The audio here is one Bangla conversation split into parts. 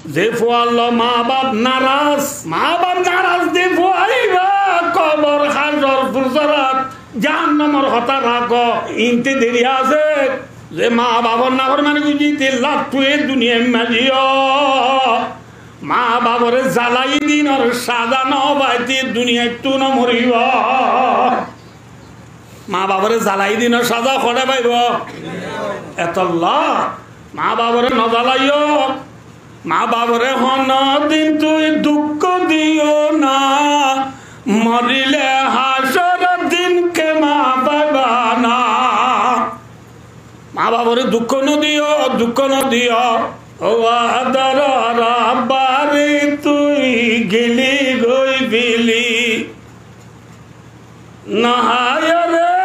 যে ফুয়াল মা বাপ নারাজ যে ফুয়াইবা কবর হাজর ফুসরাত জাহান্নামের হতা রাখ ইনতে দেরি আছে যে মা বাবার নাগর মানে বুঝিতে লাটুয়ে দুনিয়া মাজিও মা বাবরে জ্বালাই দিন আর সাদা নবাইতে দুনিয়ায় তু ন মরিব মা বাবরে জ্বালাই দিন আর সাদা খড়ে পাইব এত মা বাবরে নজ্বালাইও মা বাবরে হন দিন তুই দুঃখ দিও না মরিলে হাসর দিনকে মা পাইবা না মা বাবরে দুঃখ নদিও ও আদর রাব্বারে তুই গেলি গই বিলি নাহায়রে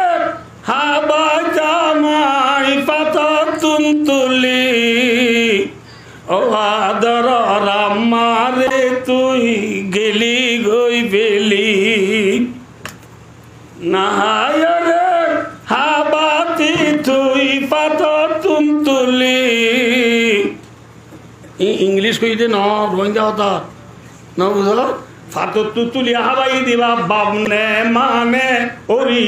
হাবা জামাই পাতা তুলি ও আদর রাম্মারে তুই গেলি গই বিলি নাহায়রে হাবাতি তুই পাতা তুলি ইংলিশ কইতে ন রোহিঙ্গা হতা ন বুঝলো ফাতর তুলিয়া হাবাই দিবা বাবনে মানে ওরি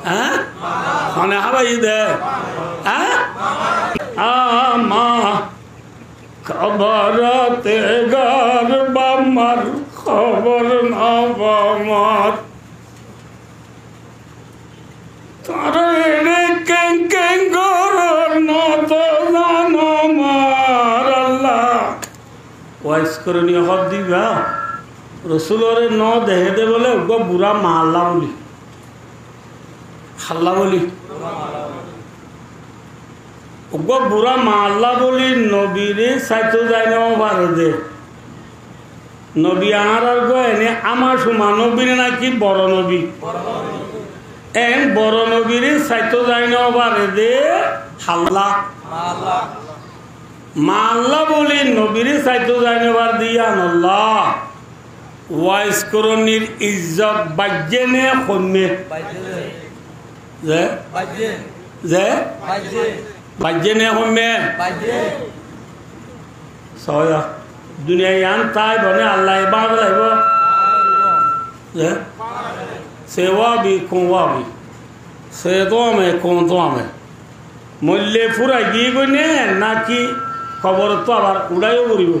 হ্যাঁ মানে হাবাই দে হ্যাঁ আমা খবরতে গর বামার খবর না বামার তারে কেং কেং গর নত জানো মার আল্লাহ ওয়াইস করণীয় হব দিবা রসুলরে ন দেহে দে বলে গো বুড়া মাল্লা বলি হাল্লা বলি গো বুড়া মাল্লা বলি নবীরে সাইতো যায় না বারে দে নবী আনার আর গো এনে আমার সুমা নবীরে নাকি বড় নবী এন বড় নবীরে সাইতো যায় না বারে দে হাল্লা মাল্লা বলি নবীরে সাইতো যায় না বার দিয়া নল্লাহ ওয়াইস করণীর ইজ্জত বাজ্যে নে কমে বাজ্যে নে কমে সয়া দুনিয়ায় আন তাই বনে আল্লাহ বাদ লাগব সেওয়াবি কোয়াবি সে তো আমি কোন তো আমি মূল্যে ফুরাই গিয়ে গই নে নাকি খবর তো আবার উড়াইও করিব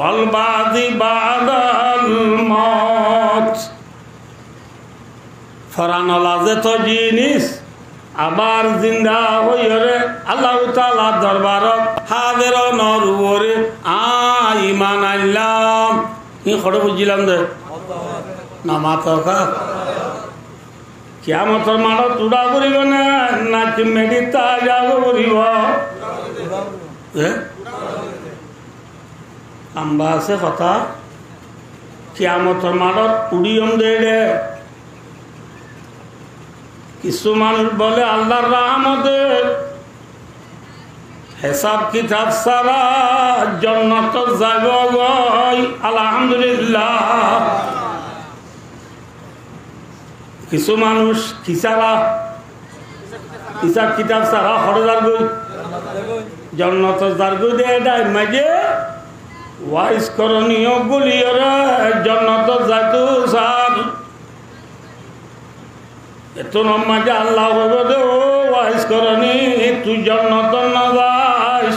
অলবাদি বাদাল মত ফরানলা যে তো জিনিস আবার জিন্দা হইরে আল্লাহ তাআলা দরবারত হাজির নরুরে ইমান আল্লাহ ই খড় বুঝিলাম দে না মাতা কিয়ামতের মাঠত উড়া করিব না নাকি মেডিতা যাব করিব আম্বা আছে কথা কিয়ামতের মাঠত উড়িয়ম দে কিছু মানুষ বলে আল্লাহর রহমতে হিসাব কিতাব সারা জান্নাত যাব গই আলহামদুলিল্লাহ কিছু মানুষ হিসাব কিতাব সারা হরদার গই জান্নাত যার গই দে ডাই মাঝে ওয়াইস করণীয় গুলিয়রে জান্নাত যাইতো সার এত নমাজে আল্লাহ হবে ও ওয়াইস করণী তুই জান্নাত না যাস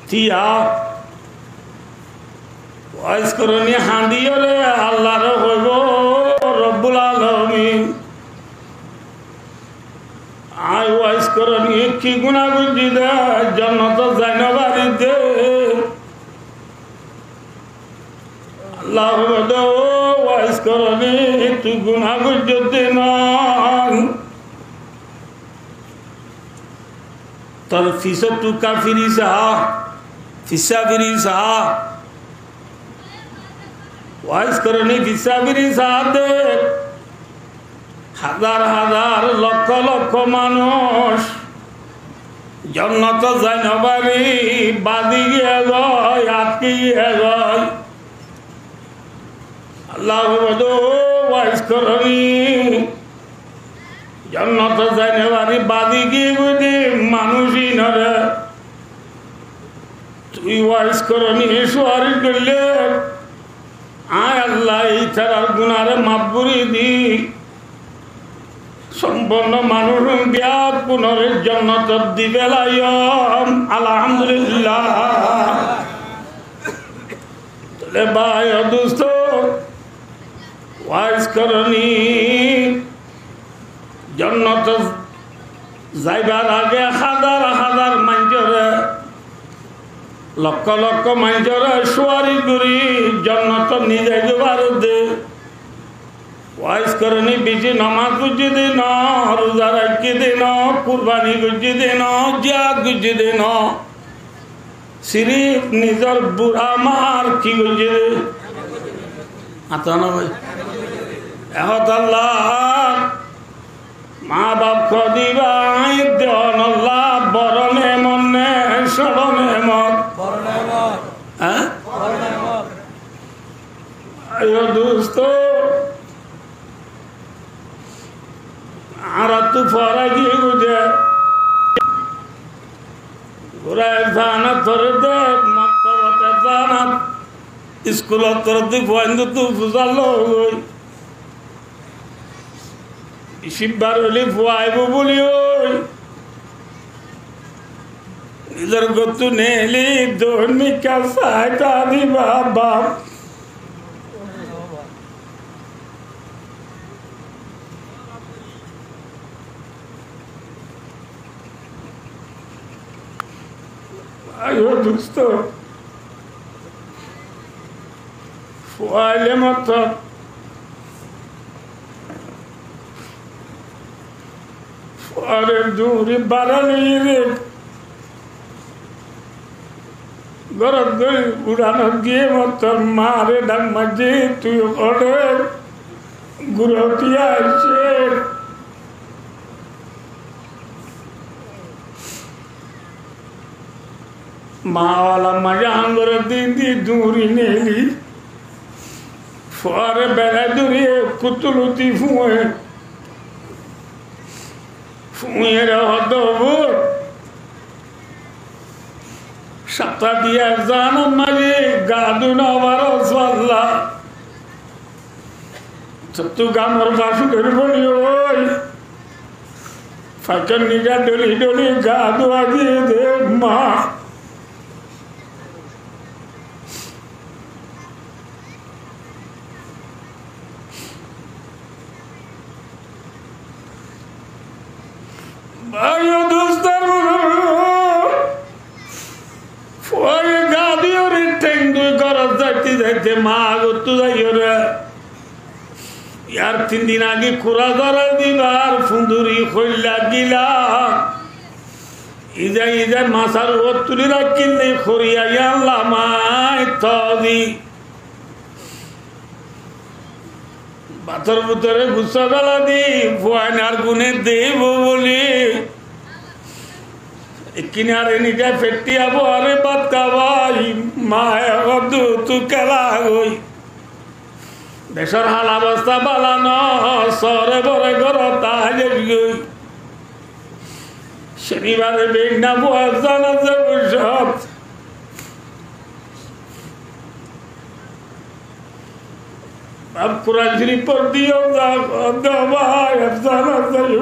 থিয়া ওয়াইস করণী হাঁদিয়রে আল্লাহর হইব রব্বুল আলামিন আই ওয়াইস করণী কি গুণা বুঝি দে জান্নাত যাই না বাড়িতে আল্লাহ হবে ও ওয়াইস করণী তুই গুণা বুঝতে না তোর ফিসো টুকা ফিরিসা ফিসা ফিরিসা ওয়াইস করণী ফিসা ফিরিসা দে হাজার হাজার লক্ষ লক্ষ মানুষ জান্নাত যায় না বাড়ি বাদি গিয়ে গয় আটকে গিয়ে গয় আল্লাহ ওয়াইস করণী জান্নাত যায় না বাড়ি বাদি গিয়ে বুঝি মানুষই নরে তুই ওয়াইজ করনি সুয়ারি করলে আয় আল্লাহ এই তার গুনারে মাপবুরি দি সম্পন্ন মানুষ দিয়া পুনরের জন্য দিবে আলহামদুলিল্লাহ। তাহলে ভাই দোস্ত ওয়াইজ করনি জন্নত যাইবার আগে হাজার হাজার মানুষরে লক্ষ লক্ষ মানুষরে সুয়ারি করি জন্নত নিজে যাবার দে ওয়াইজ করনি বেশি নামাজ গুজি দিন রোজা রাখি দিন কুরবানি গুজি দিন জিয়াদ গুজি দিন সিরিফ নিজের বুড়া মার কি গুজি দে ভাই এহত আল্লাহ মা বাপ দিবাই দেন আল্লাহ বরণে মনে সরণে মত হ্যাঁ দোস্ত আর তু ফরা গিয়ে বুঝে ঘুরায় জানাত ধরে দে মক্তবতে জানাত স্কুলত তোর তুই বন্ধু তুই বুঝালো শিববার হলে ফুয়াইব বলি ওই নিজের গতু নেলি ধর্মিকা সাইটা দিবা বাপ আয়ো দুস্থ ফুয়াইলে মত আরে দূরে বাড়ানি রে গরম দই উড়ানো গিয়ে মত মারে ডাক মাঝে তুই ওরে গুরতিয়া আসে মাওয়ালা মজা আঙ্গরে দিদি দূরি নেলি ফরে বেলা দূরে কুতুলুতি ফুয়ে ফুয়ের হদব সাতা দিয়া জান মাঝে গাদু নবার সাল্লা সত্তু গামর বাসুদের বলি ওই ফাঁকের নিগা ডলি ডলি গাদু দিয়ে দে মা আয়ো দোস্তার ফয়ে গাদিও রে টেঙ্গু গরজ যাইতে যাইতে মা গতু যাইও রে ইয়ার 3 দিন আগে খুরা ধরা দিবার ফুন্দুরি খইলা গিলা ইজা ইজা মাসার ওত তুলি রাখিলে খরিয়া আল্লাহ মাই তদি বাতর ভিতরে গুসা গলা দি ফুয়ানার গুনে দেব বলি কিনারে নিজে ফেটিয়াবো আরে বাদ কাবাই মায়া গদু তু কেলা গই দেশের হাল অবস্থা বালানো সরে বরে ঘর তাহলে গই শনিবারে বেগ না বয়স জানা যাবো সব अब कुरान शरीफ पढ़ दिया भाई अफसाना सही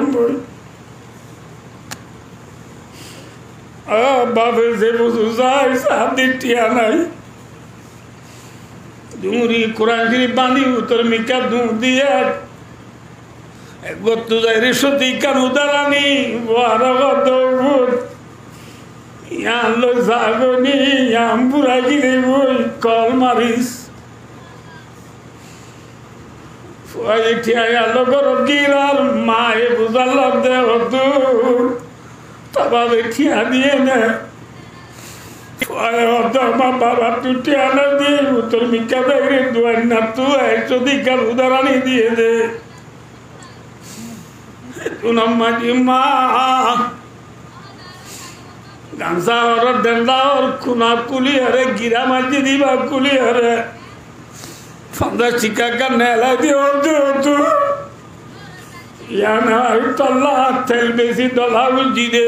बाबे से बुजुर्ग साहब दिटिया नहीं दूरी कुरान शरीफ बांधी उतर मिका दूर दिया गोतु जायरे सती कान उदारानी वारा गदो यहाँ लो जागोनी यहाँ बुरा गिरे बोई कॉल मारिस লগর গিরার মায়ে বুঝালাম দে হতু তবে ঠিয়া দিয়ে নে মা বাবা টুটি আনা দিয়ে উত্তর মিকা দেখে দুয়ার না তুই যদি কাল উদারানি দিয়ে দে মাঝি মা গামছা হর ডেন্দা হর খুনা কুলি হরে গিরা মাঝি দিবা কুলি হরে Fanda chica canela de ojo yana Allah tel besi dolar jide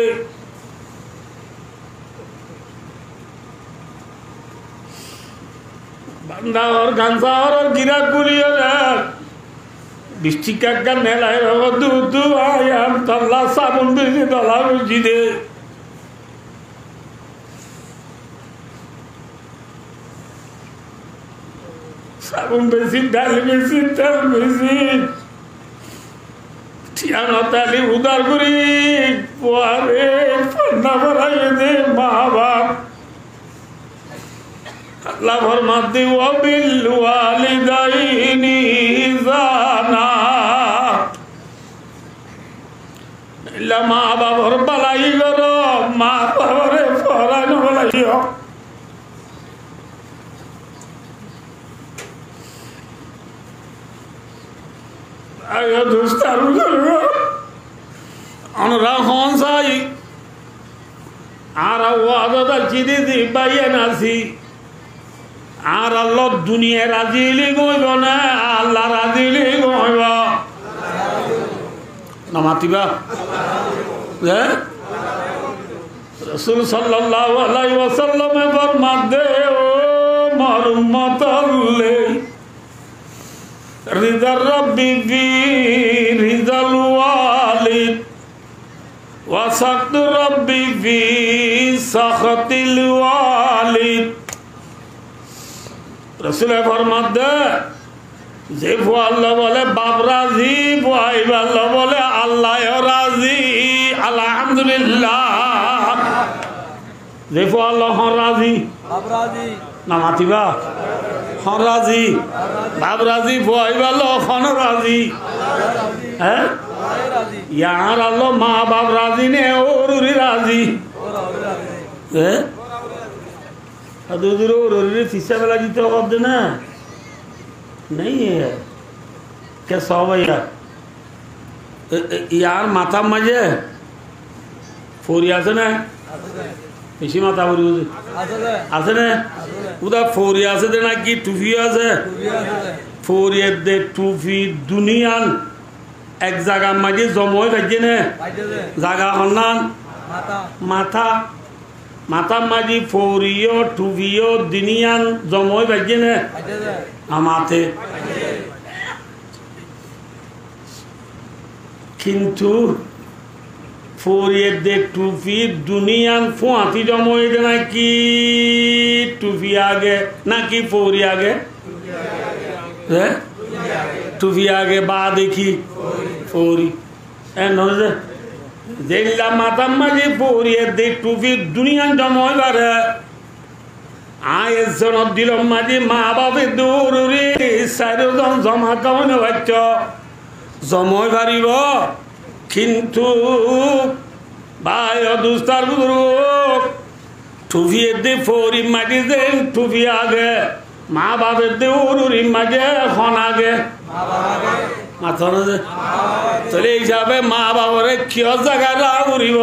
বান্দার গাঞ্জা আর গিরা গুলিও বৃষ্টি কাকা মেলায় দু দু আয়াম তাল্লা সাবুন বেশি দলা বুঝি দে সাবুন বেশি ডাল বেশি তেল বেশি ঠিয়ানো তালি উদার করি পোয়ারে ঠান্ডা ভরাই দে মা বাপ আল্লাহ ফরমাতে ওয়াবিল ওয়ালিদাইনি ইহসানা ইল্লা মা বাবার বালাই করো মা বাবারে ফরানো বলাইও আগে দুস্তার করো আমরা হন চাই আর ওয়াদা চিনি দি বাইয়ে নাছি আর আল্লাহ দুনিয়া রাজিলি গইব না আল্লাহ রাজিলি গইব না মাতিবা রাসূল সাল্লাল্লাহু আলাইহি ওয়াসাল্লামে ফরমাতে ও মোর উম্মতল্লে রিদার রাব্বি ফি রিদাল ওয়ালিদ ওয়া সাকতু রাব্বি ফি সাখাতিল ওয়ালিদ রসুলের ফরমান দে যে আল্লাহ বলে বাপ রাজি আল্লাহ বলে আল্লাহ রাজি আলহামদুলিল্লাহ যে আল্লাহ হন রাজি না মাতিবা হন রাজি বাপ রাজি আল্লাহ হন রাজি হ্যাঁ ইয়ার আল্লাহ মা বাপ রাজি নে ওরুরি রাজি হ্যাঁ फीसा वाला जीते वक्त ना नहीं है क्या सौ भैया यार माथा मजे फोरी आसे ना बेशी माथा बोली आसे ना उदा फोरी आसे देना कि टूफी आसे फोरी दे टूफी दुनिया एक जगह मजे जमोय बजे ने जगह हन्नान माथा মাতা মাজি ফৌরিও টুভিও দিনিয়ান জময় বাজে না আমাতে কিন্তু ফৌরিয়ের দে টুফি দুনিয়ান ফুয়াতি জময় দে নাকি টুফি আগে নাকি ফৌরি আগে হ্যাঁ টুফি আগে বা দেখি ফৌরি নজর যেগুলা মাতাম মাঝে পড়িয়ে দে টুপি দুনিয়ান জময় বারে আয়ের দিল মাঝে মা বাপে দৌড়ে চারিজন জমা কেমন বাচ্চ জময় পারিব কিন্তু ভাই দুস্তার বুজুর্গ টুপিয়ে দে ফৌরি মাঝে যে টুপি আগে মা বাপের দৌড়ি মাঝে খন আগে মাথা তাহলে এই হিসাবে মা বাবারে কিয় জায়গা উড়িব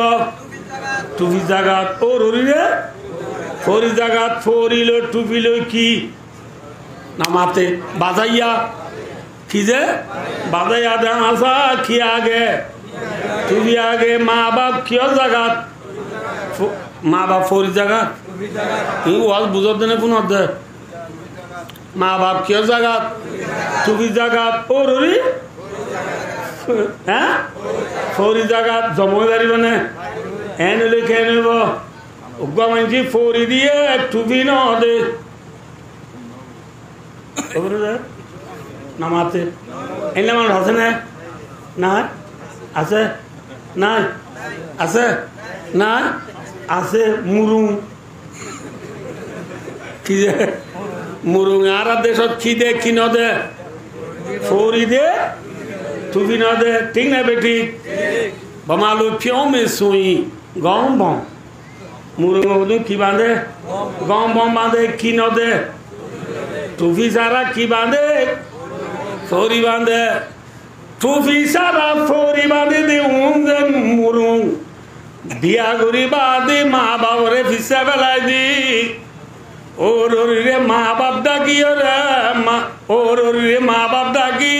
টুপি জাগাত ওর উড়িলে ফরি জাগাত ফরিল টুপিল কি নামাতে বাজাইয়া কি যে বাজাইয়া দেন আসা কি আগে টুপি আগে মা বাপ কিয় জাগাত মা বাপ ফরি জাগাত ওয়াজ বুঝত দেনে কোন দে মা বাপ কিয় জাগাত টুপি জাগাত ওর উড়ি হ্যাঁ ফৌরি জায়গা জময় পারিব না এন হলে খেয়ে নেব উগ্র মানছি ফৌরি দিয়ে টুপি ন দে নামাতে এনে মানুষ আছে না না আছে নাই আছে না আছে মুরুং কি যে মুরুং আর দেশত কি দে কি নদে ফৌরি দে টুপি ন দে ঠিক না বেটি বমালু পিও মে সুই গম বম মুরুং কি বাঁধে গম বম বাঁধে কি ন দে টুপি সারা কি বাঁধে ফৌরি বাঁধে টুপি সারা ফৌরি বাঁধে দে উন্দে মুরুং বিয়া করি বাদে মা বাবরে ফিসা বেলাই দি ওর রে মা বাপ ডাকি ওর রে মা বাপ ডাকি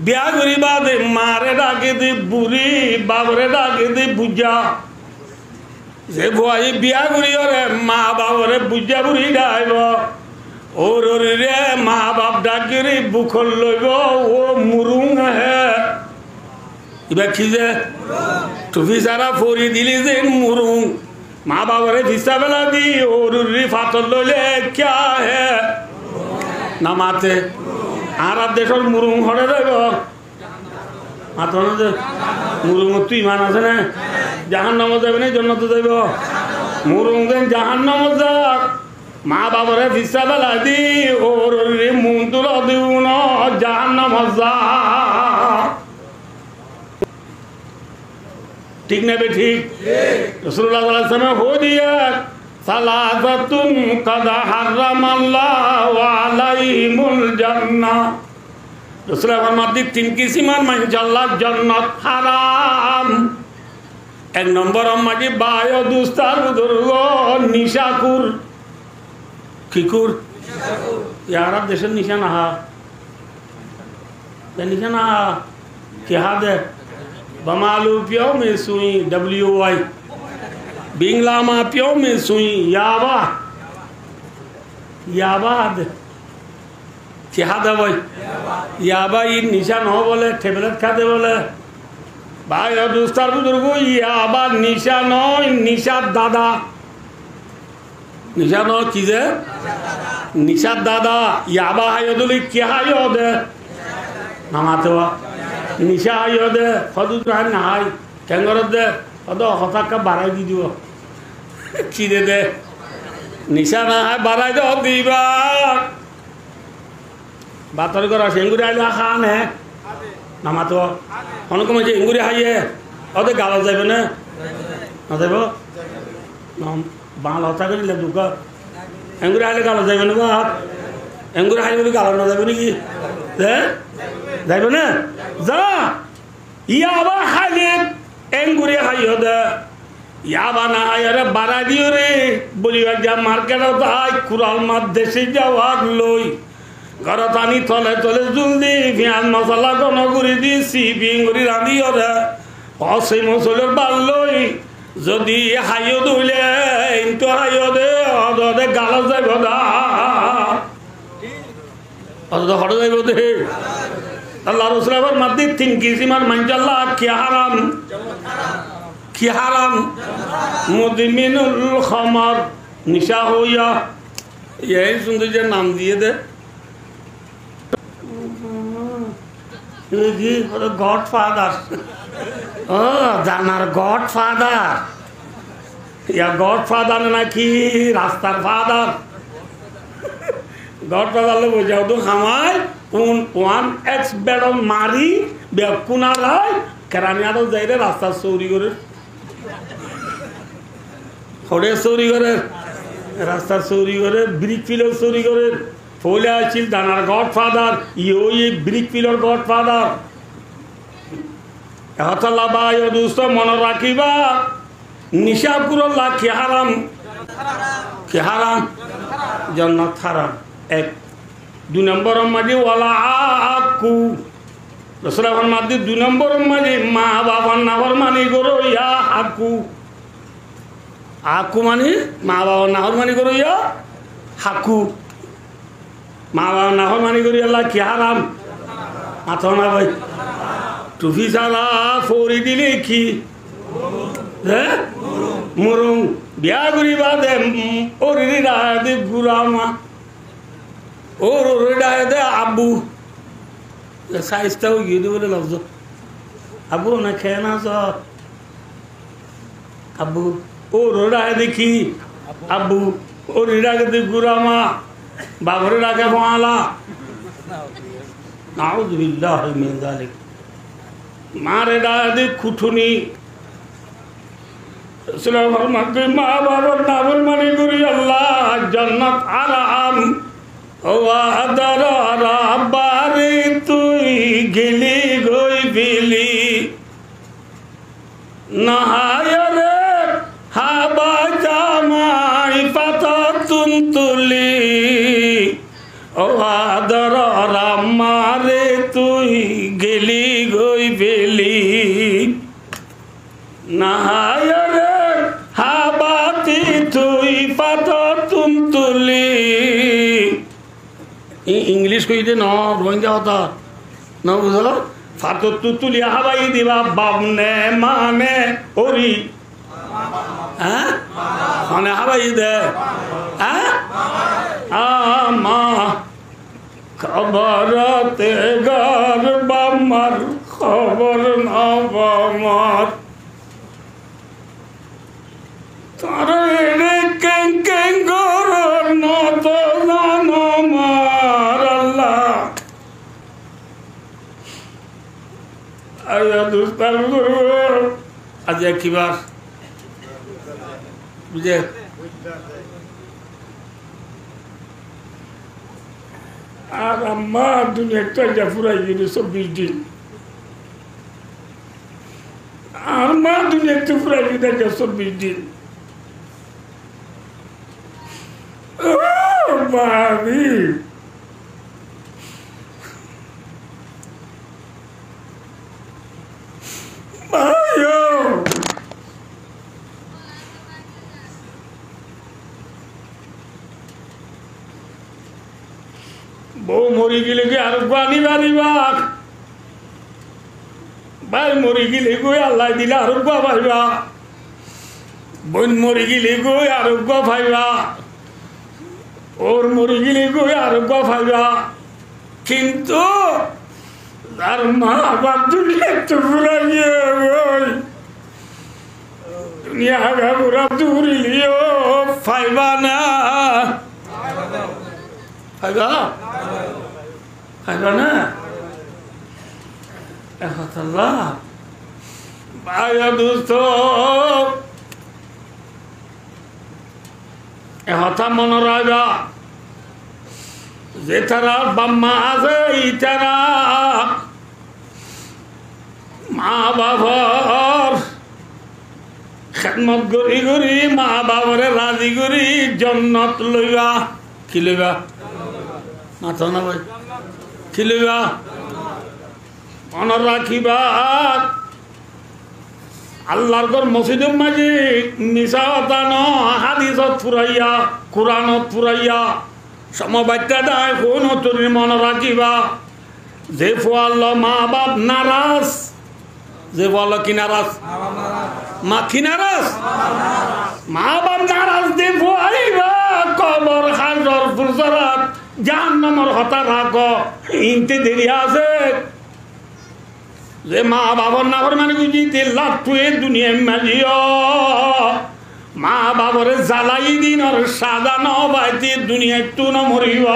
বিয়া করি বাদে মারে ডাকে দি বুড়ি বাবরে ডাকে দি বুঝা যে ভয় বিয়া করি ওরে মা বাবরে বুঝা বুড়ি ডাইব ওর রে মা বাপ ডাকিরে বুকল লইব ও মুরুং হে এবার কি যে টুপি সারা ফরি দিলি যে মুরুং মা বাবারে ভিসা বেলা দি ওর রে ফাতর লইলে ক্যা হে না মাতে আর দেশের মুরুং হরে দেব মাথা মুরুং তুই ইমান আছে না জাহান নাম যাবে না জন্নত যাইব মুরুং দেন জাহান নাম যাক মা বাবারে ভিসা বেলা দি ওর রে মুন্দুর দিউ ন জাহান নাম যা ঠিক না বে ঠিক রাসূলুল্লাহ সাল্লাল্লাহু আলাইহি ওয়াসাল্লাম হো দিয়া সালাসাতুন কাদ হারামাল্লাহু আলাইহিমুল জান্নাহ রাসূলুল্লাহ ফরমাতে তিন কিসিমান মানজাল্লাহ জান্নাত হারাম এক নম্বর মাঝে বায় দুস্তার দুর্গ নিশাকুর কিকুর ইয়ারা দেশের নিশানা হা निशाना क्या है बमालू प्यो में सुई WY बिंगला मा प्यो में सुई यावा याबाद क्या दे भाई याबा ये निशान हो बोले टेबलेट खाते बोले भाई और दोस्तार बुजुर्ग याबा निशान हो निशा दादा निशान हो किसे निशा दादा याबा है योदुली क्या है योदे नामाते हुआ निशा है योदे फदुत रहा नहाई कैंगरों दे अदो होता का बाराई दी जो किधे दे निशा ना है बाराई दो दीवा बात और करो शेंगुरी आइला खान है नामाते हुआ उनको मुझे इंगुरी हाई है अदे गालों जाए बने ना जाए वो नाम बाल होता कर ले दुका इंगुरी आइले गालों जाए बने बात इंगुरी हाई बोली गालों ना जाए बने की जाए बने जा याबा हाई इंगुरी हाई होता याबा ना हाई अरे बारा दियो रे बोली वाजा मार्केट होता है कुराल मत देशी जावाग लोई गरतानी तले तले जुल्दी प्याज मसाला को नगुरी दी सीपी इंगुरी रांधी होता औसे मसालों बालोई जदी हाइयो दुले इंतो हाइयो दे अदे गाला जाए बदा अदे हट जाए बदे अल्लाह रसूल पर मध्य तीन किसी मार मंजल्ला क्या हराम मुदमिनुल खमर निशा हो या यही सुंदर जे नाम दिए दे ये गॉडफादर জানার গডফাদার ইয়া গডফাদার নাকি রাস্তার ফাদার গডফাদার লো বুঝাও তো হামাই কোন ওয়ান এক্স বেডন মারি বেকুনা লাই কেরানিয়াটো যাইরে রাস্তা চৌরি করে হড়ে চৌরি করে রাস্তা চৌরি করে ব্রিক ফিলর চৌরি করে ফলে আছিল দানার গডফাদার ইও এই ব্রিক ফিলর গডফাদার दोस्तों मन राखिबा निशापुरल्ला की हाराम जन्नत हाराम एक दो नंबर माजी वाला आकू दूसरा माजी दो नंबर माजी माँ बाबा नावर मानी करो या आकू आकू मानी माँ बाबा नावर मानी करो या हाकू माँ बाबा नावर मानी करो अल्लाह की हाराम माथो ना भाई टूफी साला फोरी दिले की मुरुंग ब्यागुरी बादे और रिडायदे गुरामा और रिडायदे अबू साइस्ता हो ये दो बोले लफ्ज़ अबू ना कहना सा अबू और रिडायदे की अबू और रिडायदे गुरामा बाबर रिडायदे फ़ाला नाउज़ बिल्लाहि मिन ज़ालिक मारे दादी खुटुनी फरमाते माँ बाबा नावल मनी गुरी अल्लाह जन्नत आराम वादर बारी तुई गिली गोई बिली नहाय रे हाबा जामाई पता तुंतुली वादर मारे तुई गिली गोई बेली नहाय रे हाबाती तुई पातो तुम तुली ইংলিশ কইতে ন রোহিঙ্গা হতা ন বুঝল ফাতর তুলিয়া হাবাই দিবা বামনে মানে ওরি হ্যাঁ মানে হাবাই দে হ্যাঁ আমা খবরতে গর বামার খবর না বামার তারে কেং কেং গর নত জানো মার আল্লাহ আয়া দুস্তার করব আজ কিবার বুঝে আর আম্মা দুনিয়াটা জাফুরাই গেল 24 দিন আর মা দুনিয়াতে ফুরাই গেল 24 দিন ভাবি বউ মরি গেলে কি আর পানি বাড়িবা ভাই মরি গেলে গই আল্লাহ দিলে আরোগ্য পাইবা বোন মরি গেলে গই আরোগ্য পাইবা ওর মরি গেলে গই আরোগ্য পাইবা কিন্তু আর মা বাপ দুনিয়া একটু ফুরাই দুনিয়া আগা পুরা দূরিলিও পাইবা না পাইবা পাইবা না আল্লাহ ভাইয়া দোস্ত এহতা মনে রাখবা যে তারা বাম্মা আছে ইতারা মা বাবার খেদমত করি করি মা বাবারে রাজি করি জন্নত লইবা কি লইবা মাথা না ভাই কি লইবা মনে রাখিবা আল্লাহর ঘর মসজিদের মাঝে মিশা কথা ন হাদিসত ফুরাইয়া কোরআনত ফুরাইয়া সমবাচ্যা দায় কোন তুমি মনে রাখিবা যে ফল মা বাপ নারাজ যে বল কি নারাজ মা কি নারাজ মা বাপ নারাজ দে ফুয়াইবা কবর হাজর ফুরসরাত জাহান্নামের হতা রাখ ইনতে দেরি আছে যে মা বাবার নাফর মানে বুঝিতে লাটুয়ে দুনিয়া মাঝিও মা বাবরে জ্বালাই দিন আর সাদা নবাইতে দুনিয়া তু ন মরিব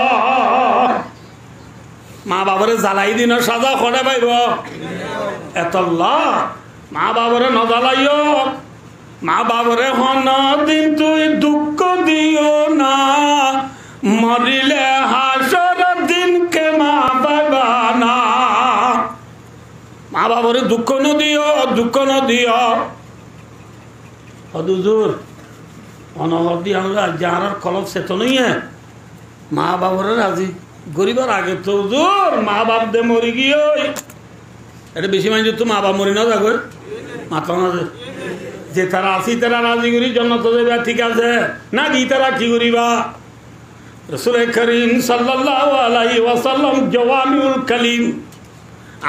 মা বাবরে জ্বালাই দিন আর সাদা খড়ে পাইব এতল্লা মা বাবরে নজ্বালাইও মা বাবরে হন দিন তুই দুঃখ দিও না মরিলে হাসর দিন কে মা বাবা না মা বাবরে দুঃখ নদিও হদুজুর অনহদি আমরা যার কলব সে তো নই হ্যাঁ মা বাবরে রাজি গরিবার আগে তো হুজুর মা বাপ দে মরি গিয়ে এটা বেশি মাইন তো মা বাপ মরি না যাবে মাথা না যে তারা আসি তারা রাজি করি জন্য তো দেবে ঠিক আছে না দি তারা কি করিবা রাসূল করিম সাল্লাল্লাহু আলাইহি ওয়াসাল্লাম জওয়ামিউল কালিম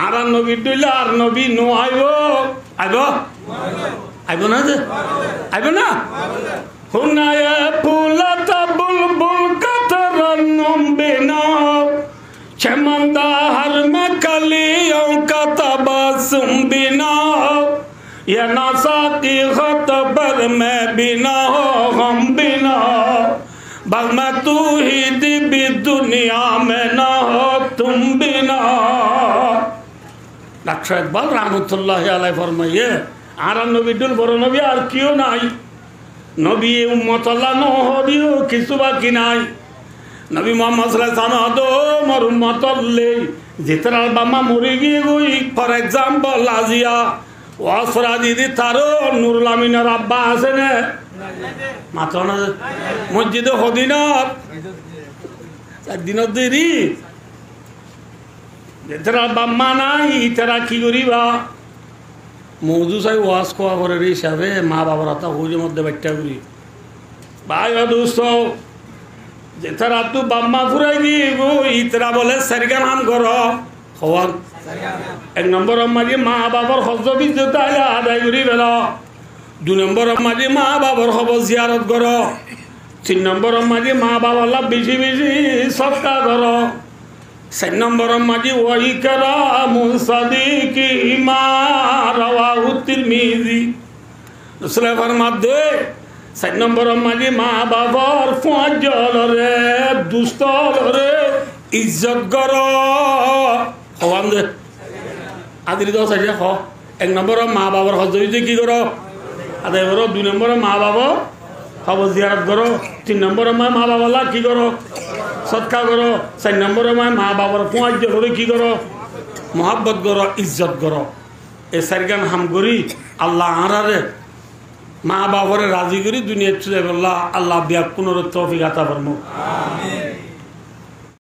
আর নবী দইলা আর নবী নো আইব না যে আইব না হুনায় ফুলাতা বুলবুল কাতরন্নম বিনা চমন্দা হর মে কলিयों का तबसुम बिना या नासाती खतबर में बिना हो हम बिना बल मैं तू ही दिबी दुनिया में ना हो तुम बिना ডাক্তার ইকবাল রহমতুল্লাহ আলাইহি ফরমাইয়ে আর নবীদুল বড় নবী আর কেউ নাই নবী উম্মত আল্লাহ নহদিও কিছু বাকি নাই নবী মুহাম্মদ সাল্লাল্লাহু আলাইহি ওয়াসাল্লাম মোর উম্মত লে যেতরা বাম্মা মরি গিয়ে গই ফর এক্সাম্পল আজিয়া ওয়াসরা দিদি তারো নুরুল আমিনের আব্বা আছে না মাত্র না মসজিদে হদিনত দিনত দেরি যেতরা বাম্মা নাই তারা কি করিবা মৌজু চাই ওয়াজ খোয়া করে হিসাবে মা বাবার হাতা হুজের মধ্যে বাচ্চা করি ভাই দোস্ত যে তারা তো বাম্মা ফুরাই দিব ইতরা বলে সারিগান হাম কর হওয়ার 1 নম্বর মাঝে মা বাবার হজ বিদ্যুৎ আদায় করি বেল 2 নম্বর মাঝে মা বাবার হব জিয়ারত কর 3 নম্বর মাঝে মা বাবার লাভ বেশি বেশি সৎকার কর 4 নম্বর মাঝে ওই কালামু সাদিকি মা রাওয়াহু তিরমিজি রসুল ফরমাতে 4 নম্বর মাঝে মা বাবার ফজলরে দুস্তরে ইজ্জত কর হওয়ান দে আদির দশ আছে হ 1 নম্বর মা বাবার হজ হইতে কি করো আদায় করো 2 নম্বর মা বাবা হব জিয়ারত করো 3 নম্বর মা বাবা কি করো সৎকা করো 4 নম্বর মা বাবার ফজলরে কি করো মোহাব্বত করো ইজ্জত করো এ সারগান হাম করি আল্লাহ আরারে মা বাবারে রাজি করি দুনিয়া চলে বললা আল্লাহ বিয়া পুনর তৌফিক আতা ফরমো